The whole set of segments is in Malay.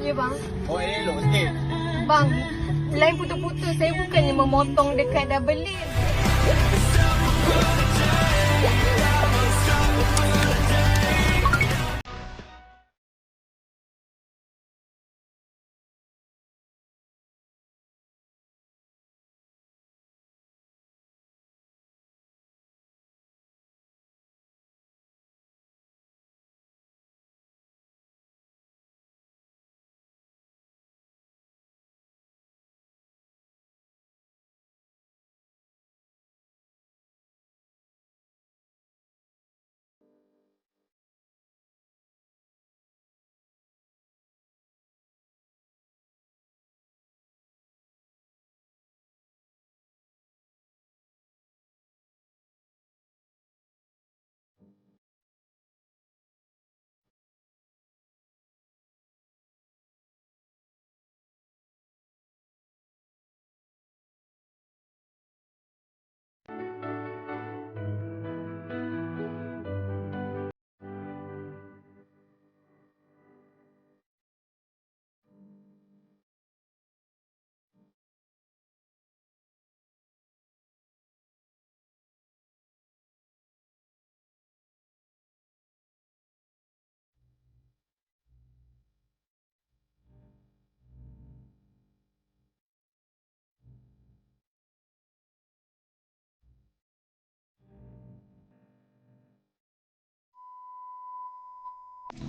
Ya bang. Oh, elok sikit. Bang, lain putus-putus. Saya bukannya memotong dekat double lane.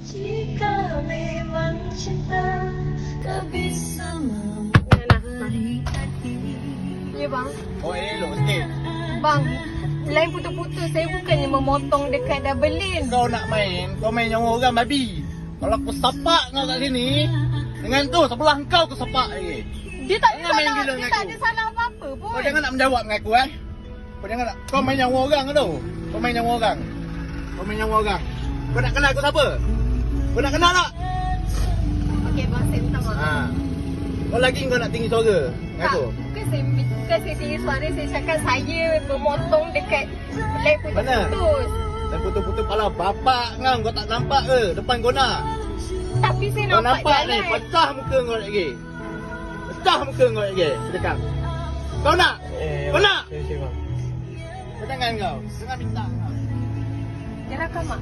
Jika memang cinta tak bisa memberi hati. Ya bang. Oh, elok sikit. Bang, lain putus-putus. Saya bukannya memotong dekat double lane. Kau nak main, kau main nyawa orang babi. Kalau aku sepak kau kat sini, dengan tu sebelah kau aku sepak lagi. Dia tak Jangan main ada gila salah, dia dengan tak aku. ada salah apa-apa pun. Kau jangan nak menjawab dengan aku Kau jangan nak. Kau main nyawa orang ke tu? Kau main nyawa orang. Kau main nyawa orang. Kau nak kenal aku siapa? Kau nak kenal tak? Okey bang, saya minta maaf. Ha. Kau lagi kau nak tinggi suara dengan Tak, aku? bukan saya tinggi suara. Saya cakap saya memotong dekat lain putus-putus. Dan putus-putus kepala bapak kau tak nampak ke depan kau nak? Tapi saya Kau nampak nampak ni, jalan. pecah muka kau lagi. Pecah muka kau lagi. Sedekap. Kau nak? Kau nak? Kau jangan kau. Jangan minta kau. Jalan mak.